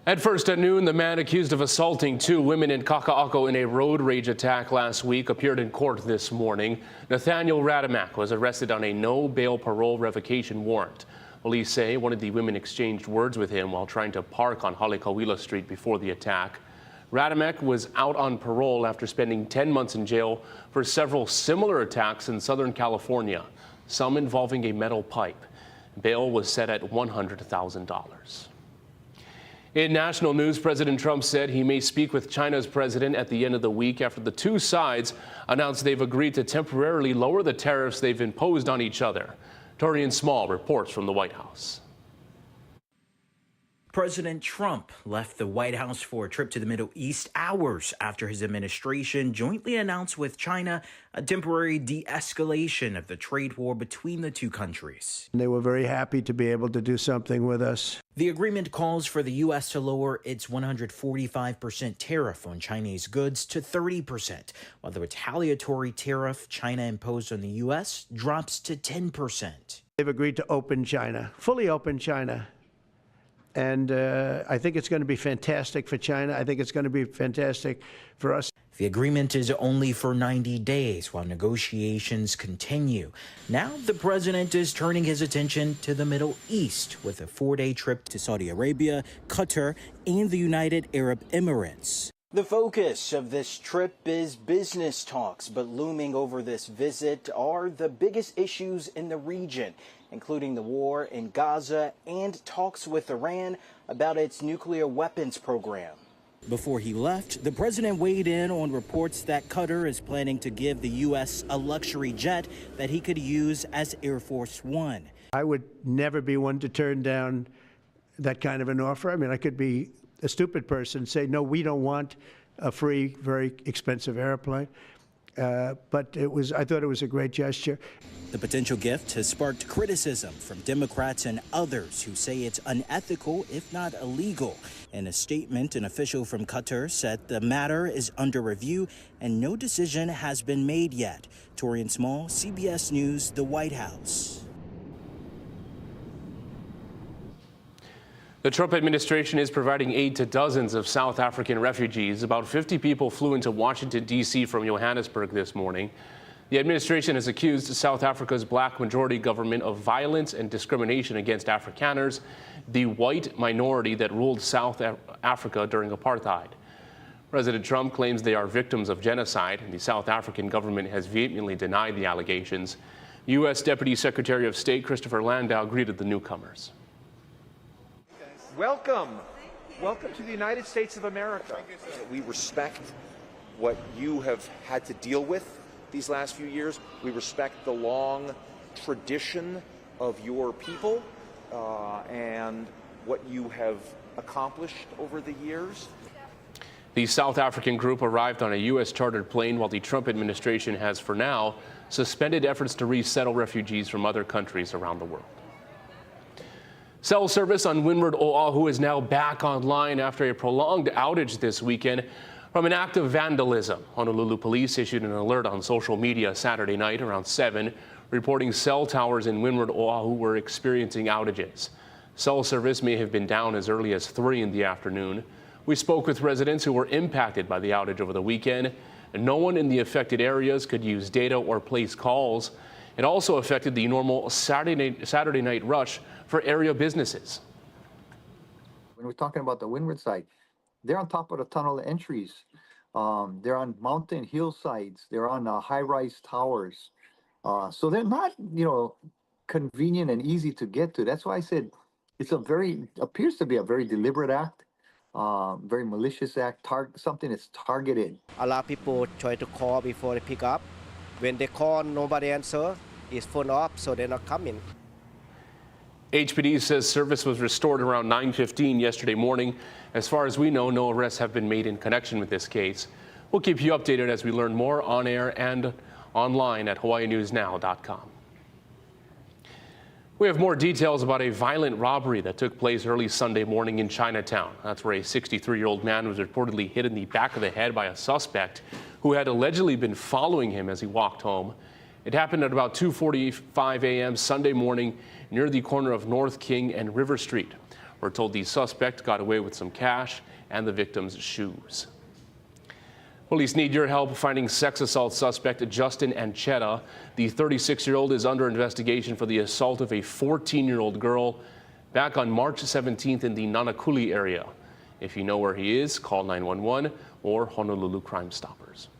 At first at noon, the man accused of assaulting two women in Kakaako in a road rage attack last week appeared in court this morning. Nathaniel Radamak was arrested on a no bail parole revocation warrant. Police say one of the women exchanged words with him while trying to park on Halekawila Street before the attack. Radamak was out on parole after spending 10 months in jail for several similar attacks in Southern California, some involving a metal pipe. Bail was set at $100,000. In national news, President Trump said he may speak with China's president at the end of the week after the two sides announced they've agreed to temporarily lower the tariffs they've imposed on each other. Torian Small reports from the White House. President Trump left the White House for a trip to the Middle East hours after his administration jointly announced with China a temporary de-escalation of the trade war between the two countries. They were very happy to be able to do something with us. The agreement calls for the U.S. to lower its 145% tariff on Chinese goods to 30%, while the retaliatory tariff China imposed on the U.S. drops to 10%. They've agreed to open China, fully open China. And I think it's going to be fantastic for China. I think it's going to be fantastic for us. The agreement is only for 90 days while negotiations continue. Now the president is turning his attention to the Middle East with a 4-day trip to Saudi Arabia, Qatar, and the United Arab Emirates. The focus of this trip is business talks, but looming over this visit are the biggest issues in the region, including the war in Gaza and talks with Iran about its nuclear weapons program. Before he left, the president weighed in on reports that Qatar is planning to give the U.S. a luxury jet that he could use as Air Force One. I would never be one to turn down that kind of an offer. I mean, I could be a stupid person, say, no, we don't want a free, very expensive airplane. But I thought it was a great gesture. The potential gift has sparked criticism from Democrats and others who say it's unethical, if not illegal. In a statement, an official from Qatar said the matter is under review and no decision has been made yet. Torian Small, CBS News, the White House. The Trump administration is providing aid to dozens of South African refugees. About 50 people flew into Washington, D.C. from Johannesburg this morning. The administration has accused South Africa's black majority government of violence and discrimination against Afrikaners, the white minority that ruled South Africa during apartheid. President Trump claims they are victims of genocide, and the South African government has vehemently denied the allegations. U.S. Deputy Secretary of State Christopher Landau greeted the newcomers. Welcome. Welcome to the United States of America. We respect what you have had to deal with these last few years. We respect the long tradition of your people and what you have accomplished over the years. The South African group arrived on a U.S. chartered plane, while the Trump administration has, for now, suspended efforts to resettle refugees from other countries around the world. Cell service on Windward Oahu is now back online after a prolonged outage this weekend from an act of vandalism. Honolulu police issued an alert on social media Saturday night around 7, reporting cell towers in Windward Oahu were experiencing outages. Cell service may have been down as early as 3 in the afternoon. We spoke with residents who were impacted by the outage over the weekend, and no one in the affected areas could use data or place calls. It also affected the normal Saturday night rush for area businesses. When we're talking about the Windward side, they're on top of the tunnel entries. They're on mountain hillsides. They're on high-rise towers. So they're not, convenient and easy to get to. That's why I said it's appears to be a very deliberate act, very malicious act, something that's targeted. A lot of people try to call before they pick up. When they call, nobody answers. It's phone off, so they're not coming. HPD says service was restored around 9:15 yesterday morning. As far as we know, no arrests have been made in connection with this case. We'll keep you updated as we learn more on air and online at hawaiinewsnow.com. We have more details about a violent robbery that took place early Sunday morning in Chinatown. That's where a 63-year-old man was reportedly hit in the back of the head by a suspect who had allegedly been following him as he walked home. It happened at about 2:45 a.m. Sunday morning near the corner of North King and River Street. We're told the suspect got away with some cash and the victim's shoes. Police need your help finding sex assault suspect Justin Anchetta. The 36-year-old is under investigation for the assault of a 14-year-old girl back on March 17th in the Nanakuli area. If you know where he is, call 911 or Honolulu Crime Stoppers.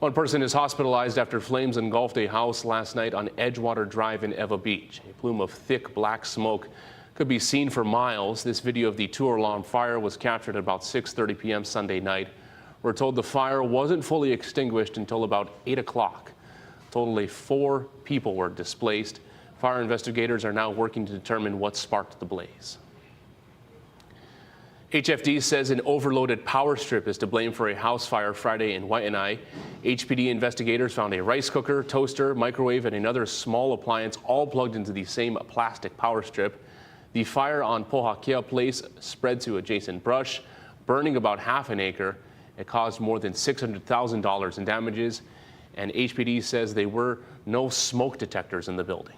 One person is hospitalized after flames engulfed a house last night on Edgewater Drive in Eva Beach. A plume of thick black smoke could be seen for miles. This video of the two-alarm fire was captured at about 6:30 p.m. Sunday night. We're told the fire wasn't fully extinguished until about 8 o'clock. Totally 4 people were displaced. Fire investigators are now working to determine what sparked the blaze. HFD says an overloaded power strip is to blame for a house fire Friday in Waianae. HPD investigators found a rice cooker, toaster, microwave, and another small appliance all plugged into the same plastic power strip. The fire on Pohakea Place spread to adjacent brush, burning about half an acre. It caused more than $600,000 in damages, and HPD says there were no smoke detectors in the building.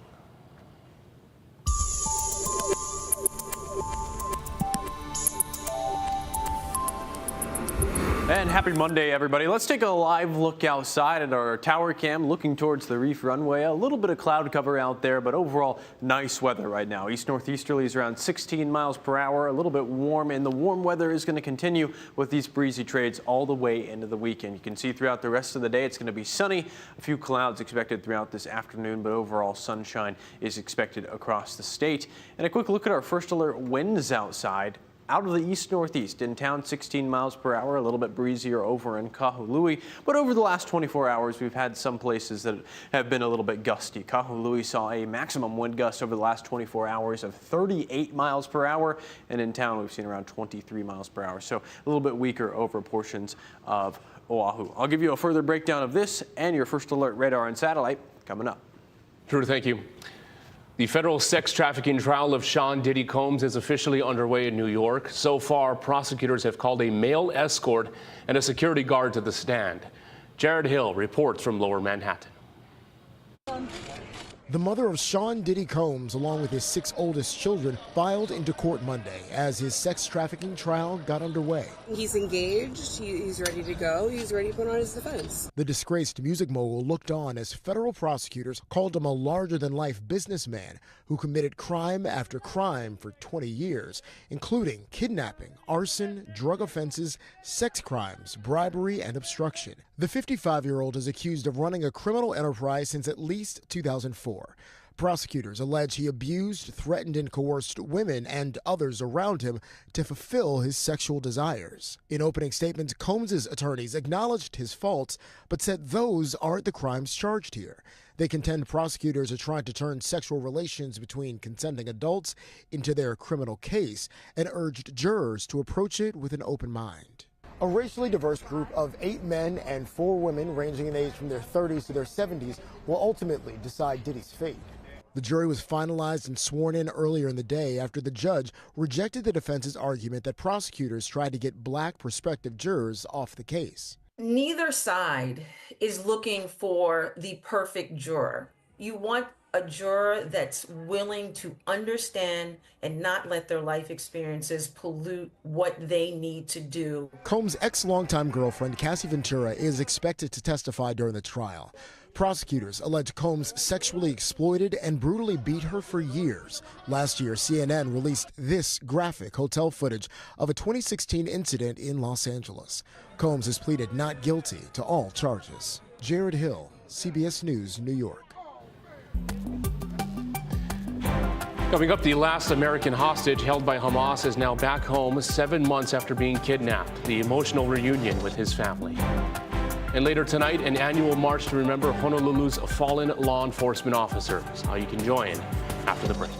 And happy Monday, everybody. Let's take a live look outside at our tower cam, looking towards the reef runway. A little bit of cloud cover out there, but overall nice weather right now. East-northeasterlies around 16 miles per hour, a little bit warm, and the warm weather is going to continue with these breezy trades all the way into the weekend. You can see throughout the rest of the day it's going to be sunny. A few clouds expected throughout this afternoon, but overall sunshine is expected across the state. And a quick look at our first alert winds outside. Out of the east-northeast, in town 16 miles per hour, a little bit breezier over in Kahului. But over the last 24 hours, we've had some places that have been a little bit gusty. Kahului saw a maximum wind gust over the last 24 hours of 38 miles per hour. And in town, we've seen around 23 miles per hour. So a little bit weaker over portions of Oahu. I'll give you a further breakdown of this and your first alert radar and satellite coming up. Drew, thank you. The federal sex trafficking trial of Sean Diddy Combs is officially underway in New York. So far, prosecutors have called a male escort and a security guard to the stand. Jared Hill reports from Lower Manhattan. The mother of Sean Diddy Combs, along with his 6 oldest children, filed into court Monday as his sex trafficking trial got underway. He's engaged, he's ready to go, he's ready to put on his defense. The disgraced music mogul looked on as federal prosecutors called him a larger-than-life businessman who committed crime after crime for 20 years, including kidnapping, arson, drug offenses, sex crimes, bribery, and obstruction. The 55-year-old is accused of running a criminal enterprise since at least 2004. Prosecutors allege he abused, threatened, and coerced women and others around him to fulfill his sexual desires. In opening statements, Combs' attorneys acknowledged his faults, but said those aren't the crimes charged here. They contend prosecutors are trying to turn sexual relations between consenting adults into their criminal case and urged jurors to approach it with an open mind. A racially diverse group of 8 men and 4 women ranging in age from their 30s to their 70s will ultimately decide Diddy's fate. The jury was finalized and sworn in earlier in the day after the judge rejected the defense's argument that prosecutors tried to get black prospective jurors off the case. Neither side is looking for the perfect juror. You want a juror that's willing to understand and not let their life experiences pollute what they need to do. Combs' ex-longtime girlfriend, Cassie Ventura, is expected to testify during the trial. Prosecutors allege Combs sexually exploited and brutally beat her for years. Last year, CNN released this graphic hotel footage of a 2016 incident in Los Angeles. Combs has pleaded not guilty to all charges. Jared Hill, CBS News, New York. Coming up, the last American hostage held by Hamas is now back home 7 months after being kidnapped. The emotional reunion with his family. And later tonight, an annual march to remember Honolulu's fallen law enforcement officers. How you can join after the break.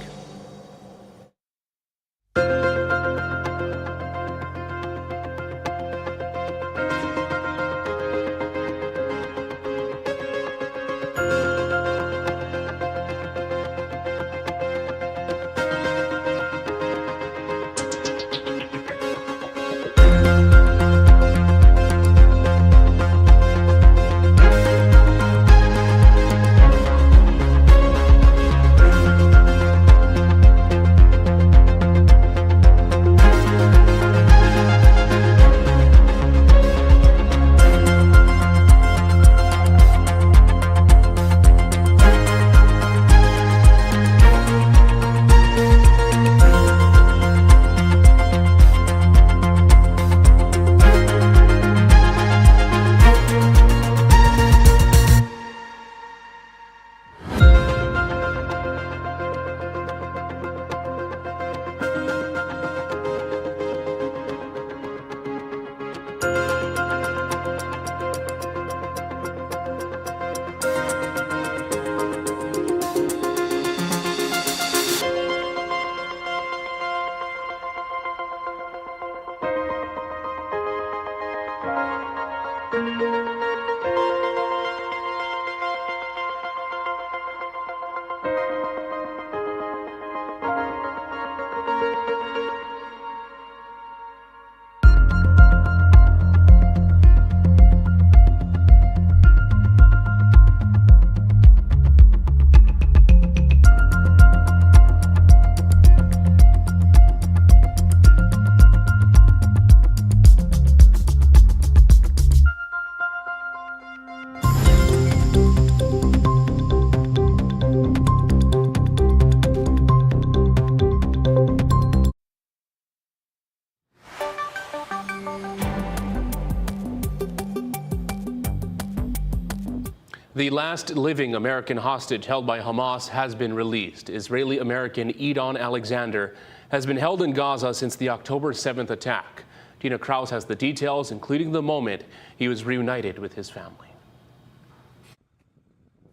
The last living American hostage held by Hamas has been released. Israeli-American Edon Alexander has been held in Gaza since the October 7th attack. Tina Kraus has the details, including the moment he was reunited with his family.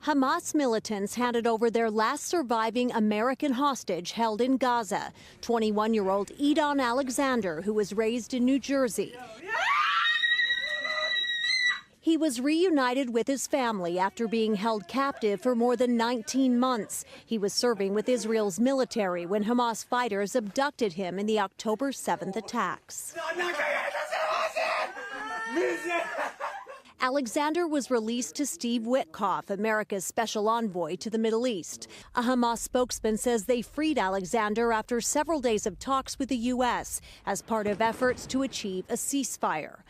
Hamas militants handed over their last surviving American hostage held in Gaza, 21-year-old Edon Alexander, who was raised in New Jersey. He was reunited with his family after being held captive for more than 19 months. He was serving with Israel's military when Hamas fighters abducted him in the October 7th attacks. Alexander was released to Steve Witkoff, America's special envoy to the Middle East. A Hamas spokesman says they freed Alexander after several days of talks with the U.S. as part of efforts to achieve a ceasefire.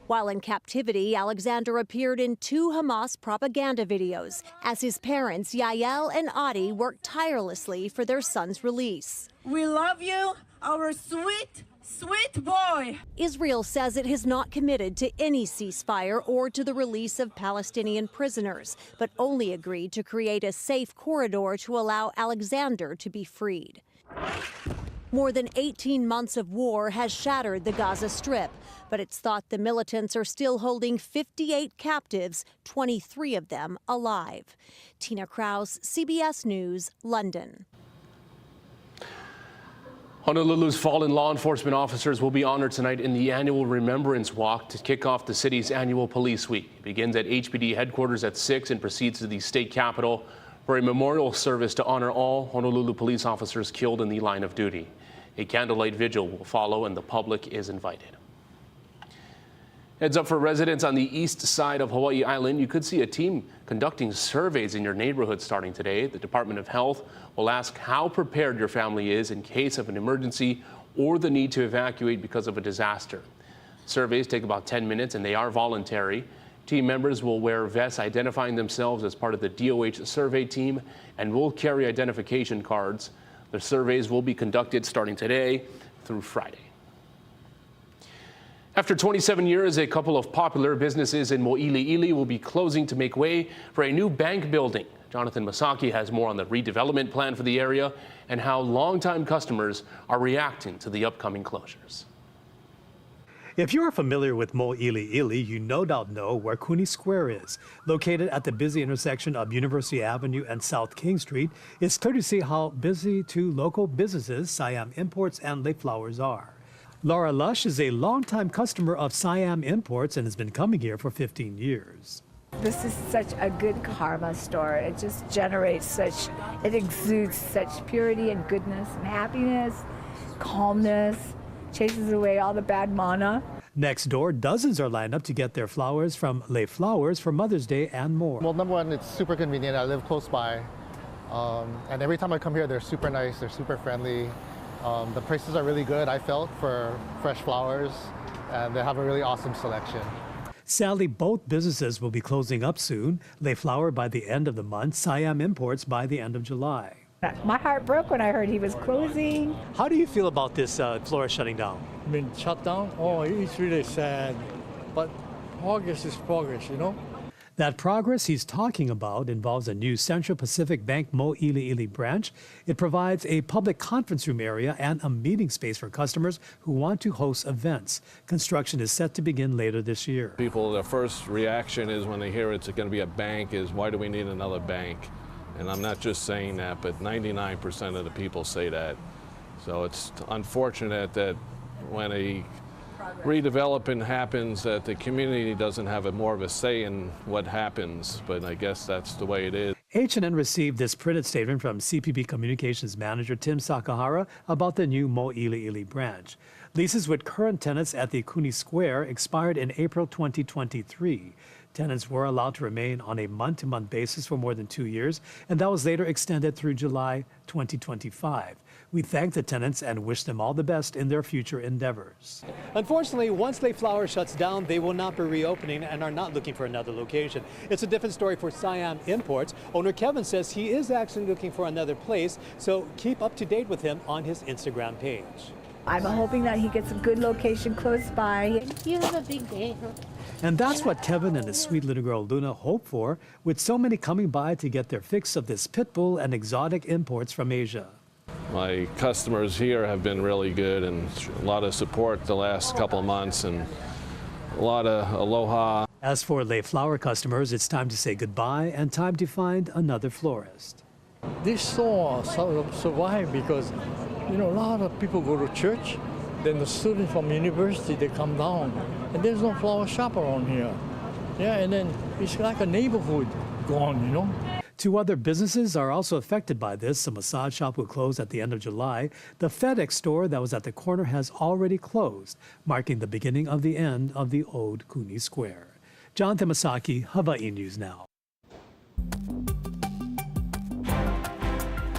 While in captivity, Alexander appeared in 2 Hamas propaganda videos as his parents, Yael and Adi, worked tirelessly for their son's release. We love you, our sweet boy. Israel says it has not committed to any ceasefire or to the release of Palestinian prisoners, but only agreed to create a safe corridor to allow Alexander to be freed. More than 18 months of war has shattered the Gaza Strip, but it's thought the militants are still holding 58 captives, 23 of them alive. Tina Kraus, CBS News, London. Honolulu's fallen law enforcement officers will be honored tonight in the annual Remembrance Walk to kick off the city's annual police week. It begins at HPD headquarters at 6 and proceeds to the state capitol for a memorial service to honor all Honolulu police officers killed in the line of duty. A candlelight vigil will follow and the public is invited. Heads up for residents on the east side of Hawaii Island. You could see a team conducting surveys in your neighborhood starting today. The Department of Health will ask how prepared your family is in case of an emergency or the need to evacuate because of a disaster. Surveys take about 10 minutes and they are voluntary. Team members will wear vests identifying themselves as part of the DOH survey team and will carry identification cards. The surveys will be conducted starting today through Friday. After 27 years, a couple of popular businesses in Moiliili will be closing to make way for a new bank building. Jonathan Masaki has more on the redevelopment plan for the area and how longtime customers are reacting to the upcoming closures. If you are familiar with Moiliili, you no doubt know where Kuni Square is. Located at the busy intersection of University Avenue and South King Street, it's clear to see how busy 2 local businesses, Siam Imports and Lake Flowers, are. Laura Lush is a longtime customer of Siam Imports and has been coming here for 15 years. This is such a good karma store. It just generates it exudes such purity and goodness and happiness, calmness, chases away all the bad mana. Next door, dozens are lined up to get their flowers from Lake Flowers for Mother's Day and more. Well, number one, it's super convenient. I live close by. And every time I come here, they're super nice, they're super friendly. The prices are really good, I felt, for fresh flowers, and they have a really awesome selection. Sadly, both businesses will be closing up soon. Lake Flower by the end of the month, Siam Imports by the end of July. My heart broke when I heard he was closing. How do you feel about this florist shutting down? I mean, shut down? Oh, it's really sad. But progress is progress, you know? That progress he's talking about involves a new Central Pacific Bank Moiliili branch. It provides a public conference room area and a meeting space for customers who want to host events. Construction is set to begin later this year. People, their first reaction is when they hear it's going to be a bank is, why do we need another bank? And I'm not just saying that, but 99% of the people say that. So it's unfortunate that when a redevelopment happens that the community doesn't have more of a say in what happens, but I guess that's the way it is. H&N received this printed statement from CPB Communications Manager Tim Sakahara about the new Moiliili branch. Leases with current tenants at the Kuni Square expired in April 2023. Tenants were allowed to remain on a month-to-month basis for more than 2 years, and that was later extended through July 2025. We thank the tenants and wish them all the best in their future endeavors. Unfortunately, once Lake Flowers shuts down, they will not be reopening and are not looking for another location. It's a different story for Siam Imports. Owner Kevin says he is actually looking for another place, so keep up to date with him on his Instagram page. I'm hoping that he gets a good location close by. You have a big day, huh? And that's what Kevin and his sweet little girl Luna hope for, with so many coming by to get their fix of this pit bull and exotic imports from Asia. My customers here have been really good and a lot of support the last couple of months and a lot of aloha. As for lay flower customers, it's time to say goodbye and time to find another florist. This store survived because, a lot of people go to church, then the students from university, they come down, and there's no flower shop around here. Yeah, and then it's like a neighborhood gone, Two other businesses are also affected by this. A massage shop will close at the end of July. The FedEx store that was at the corner has already closed, marking the beginning of the end of the old Kuni Square. John Temasaki, Hawaii News Now.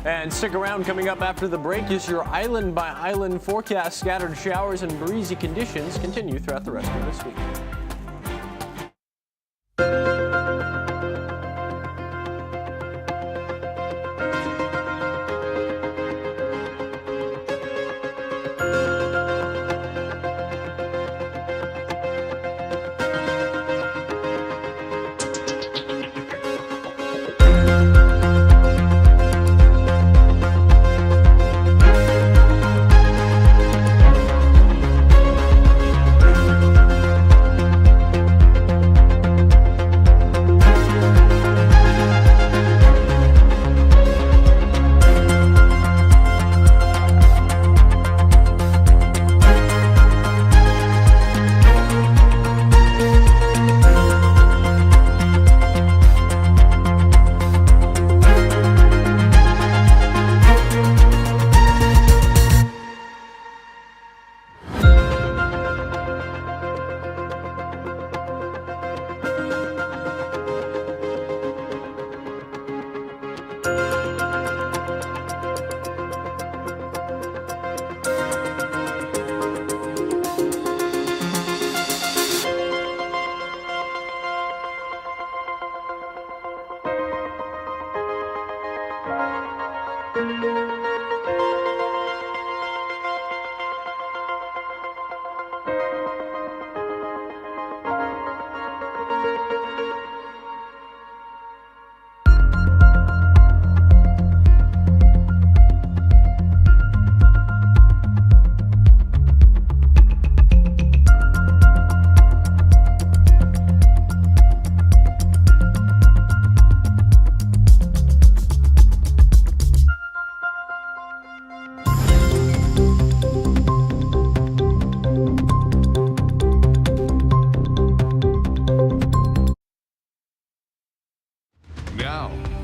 And stick around. Coming up after the break is your island by island forecast. Scattered showers and breezy conditions continue throughout the rest of this week.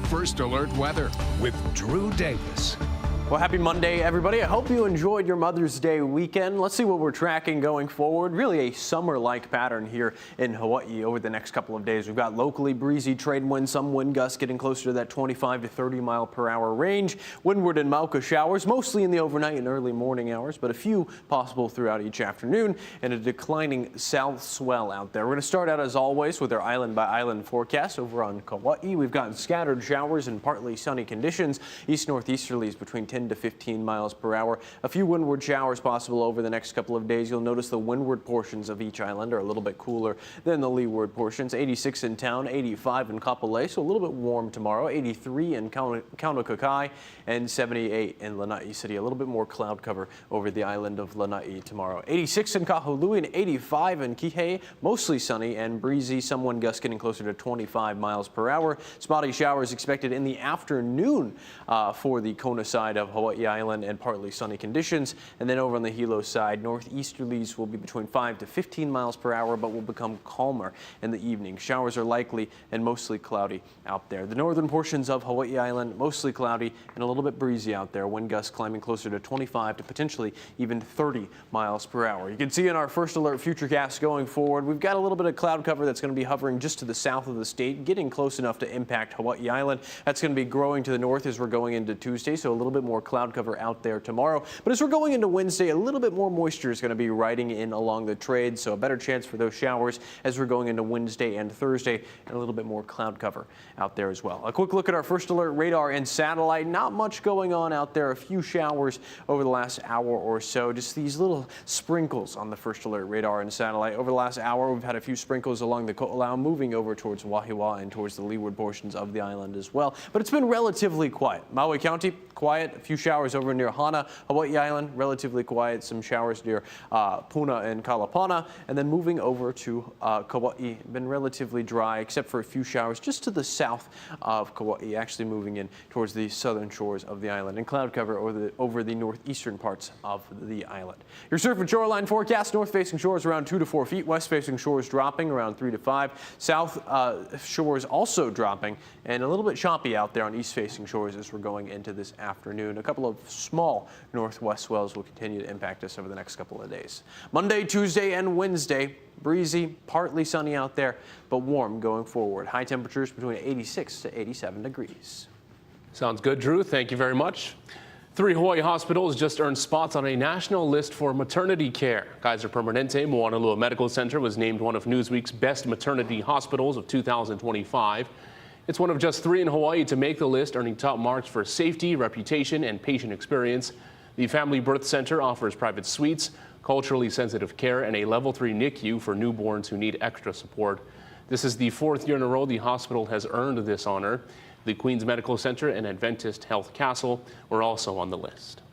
First Alert Weather with Drew Davis. Well, happy Monday, everybody. I hope you enjoyed your Mother's Day weekend. Let's see what we're tracking going forward. Really a summer-like pattern here in Hawaii over the next couple of days. We've got locally breezy trade winds, some wind gusts getting closer to that 25 to 30 mile per hour range. Windward and Mauka showers, mostly in the overnight and early morning hours, but a few possible throughout each afternoon, and a declining south swell out there. We're going to start out, as always, with our island-by-island forecast over on Kauai. We've got scattered showers and partly sunny conditions. East-northeasterlies between 10 to 15 miles per hour. A few windward showers possible over the next couple of days. You'll notice the windward portions of each island are a little bit cooler than the leeward portions. 86 in town, 85 in Kapolei, so a little bit warm tomorrow. 83 in Kakaako and 78 in Lanai City. A little bit more cloud cover over the island of Lanai tomorrow. 86 in Kahului and 85 in Kihei. Mostly sunny and breezy. Some wind gusts getting closer to 25 miles per hour. Spotty showers expected in the afternoon for the Kona side of Hawaii Island and partly sunny conditions. And then over on the Hilo side, northeasterlies will be between 5 to 15 miles per hour, but will become calmer in the evening. Showers are likely and mostly cloudy out there. The northern portions of Hawaii Island, mostly cloudy and a little bit breezy out there. Wind gusts climbing closer to 25 to potentially even 30 miles per hour. You can see in our first alert futurecast going forward, we've got a little bit of cloud cover that's going to be hovering just to the south of the state, getting close enough to impact Hawaii Island. That's going to be growing to the north as we're going into Tuesday, so a little bit more more cloud cover out there tomorrow. But as we're going into Wednesday, a little bit more moisture is going to be riding in along the trade, so a better chance for those showers as we're going into Wednesday and Thursday, and a little bit more cloud cover out there as well. A quick look at our first alert radar and satellite. Not much going on out there. A few showers over the last hour or so. Just these little sprinkles on the first alert radar and satellite. Over the last hour, we've had a few sprinkles along the Ko'olau, moving over towards Wahiawa and towards the leeward portions of the island as well. But it's been relatively quiet. Maui County, quiet. A few showers over near Hana, Hawaii Island, relatively quiet. Some showers near Puna and Kalapana. And then moving over to Kauai, been relatively dry, except for a few showers just to the south of Kauai, actually moving in towards the southern shores of the island, and cloud cover over the northeastern parts of the island. Your surf and shoreline forecast: north-facing shores around 2 to 4 feet, west-facing shores dropping around 3 to 5, south shores also dropping, and a little bit choppy out there on east-facing shores as we're going into this afternoon. A couple of small northwest swells will continue to impact us over the next couple of days. Monday, Tuesday, and Wednesday, breezy, partly sunny out there, but warm going forward. High temperatures between 86 to 87 degrees. Sounds good, Drew. Thank you very much. 3 Hawaii hospitals just earned spots on a national list for maternity care. Kaiser Permanente Moanalua Medical Center was named one of Newsweek's best maternity hospitals of 2025. It's one of just 3 in Hawaii to make the list, earning top marks for safety, reputation, and patient experience. The Family Birth Center offers private suites, culturally sensitive care, and a level 3 NICU for newborns who need extra support. This is the 4th year in a row the hospital has earned this honor. The Queens Medical Center and Adventist Health Castle were also on the list.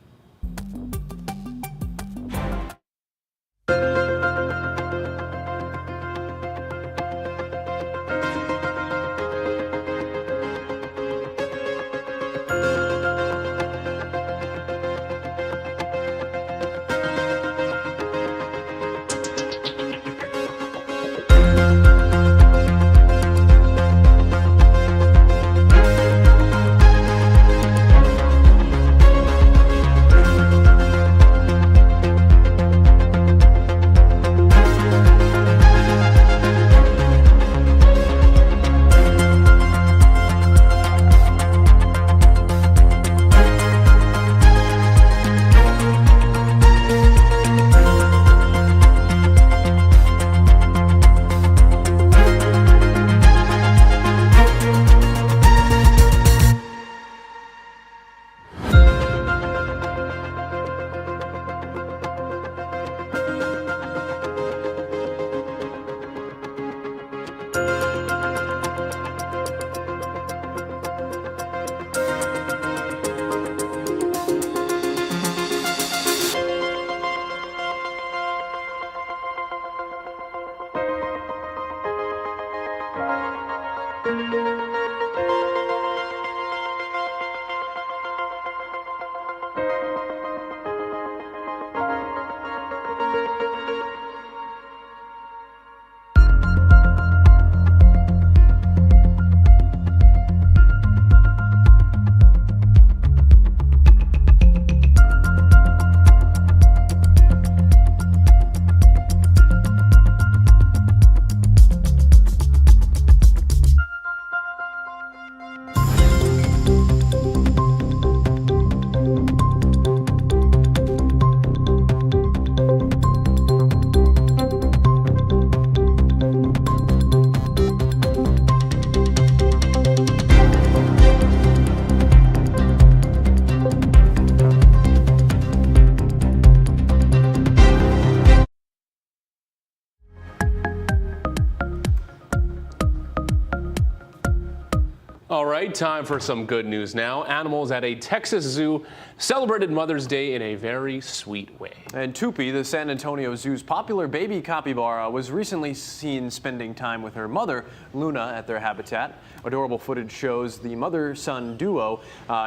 All right, time for some good news now. Animals at a Texas zoo celebrated Mother's Day in a very sweet way. And Tupi, the San Antonio Zoo's popular baby capybara, was recently seen spending time with her mother, Luna, at their habitat. Adorable footage shows the mother-son duo.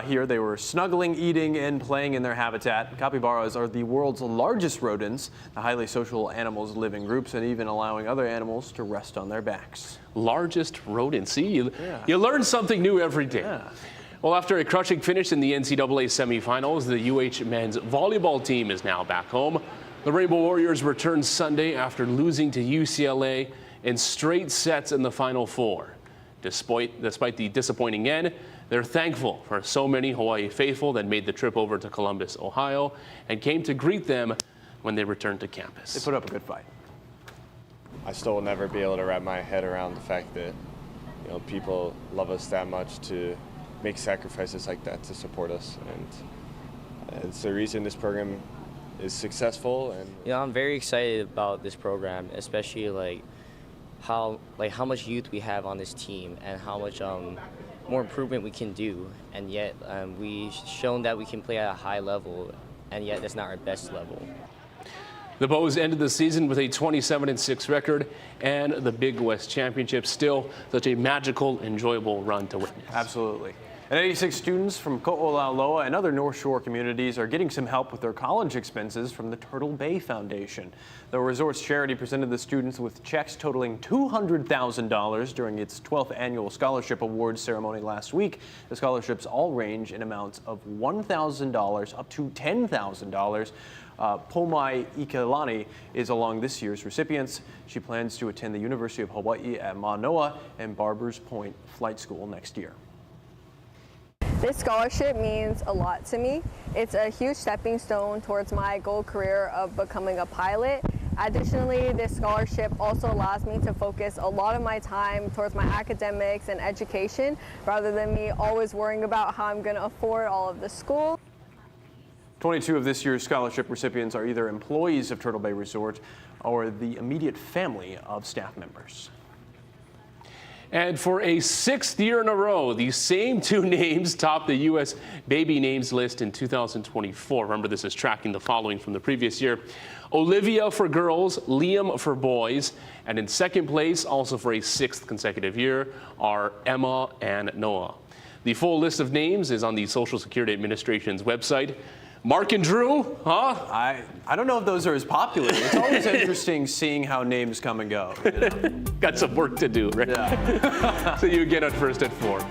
Here they were snuggling, eating, and playing in their habitat. Capybaras are the world's largest rodents. The highly social animals live in groups and even allowing other animals to rest on their backs. Largest rodent. See, you learn something new every day. Yeah. Well, after a crushing finish in the NCAA semifinals, the UH men's volleyball team is now back home. The Rainbow Warriors returned Sunday after losing to UCLA in straight sets in the Final Four. Despite the disappointing end, They're thankful for so many Hawaii faithful that made the trip over to Columbus, Ohio, and came to greet them when they returned to campus. They put up a good fight. I still will never be able to wrap my head around the fact that, people love us that much to make sacrifices like that to support us, and it's the reason this program is successful. And I'm very excited about this program, especially how much youth we have on this team and how much more improvement we can do, and yet we've shown that we can play at a high level, and yet that's not our best level. The Bows ended the season with a 27-6 record and the Big West Championship. Still such a magical, enjoyable run to witness. Absolutely. And 86 students from Ko'olauloa and other North Shore communities are getting some help with their college expenses from the Turtle Bay Foundation. The resort's charity presented the students with checks totaling $200,000 during its 12th annual scholarship awards ceremony last week. The scholarships all range in amounts of $1,000 up to $10,000. Pomai Ikelani is along this year's recipients. She plans to attend the University of Hawaii at Manoa and Barbers Point Flight School next year. This scholarship means a lot to me. It's a huge stepping stone towards my goal career of becoming a pilot. Additionally, this scholarship also allows me to focus a lot of my time towards my academics and education rather than me always worrying about how I'm going to afford all of the school. 22 of this year's scholarship recipients are either employees of Turtle Bay Resort or the immediate family of staff members. And for a 6th year in a row, these same two names topped the U.S. baby names list in 2024. Remember, this is tracking the following from the previous year. Olivia for girls, Liam for boys, and in second place, also for a 6th consecutive year, are Emma and Noah. The full list of names is on the Social Security Administration's website. Mark and Drew, huh? I don't know if those are as popular. It's always interesting seeing how names come and go. Got some work to do, right? Yeah. So you get on first at 4.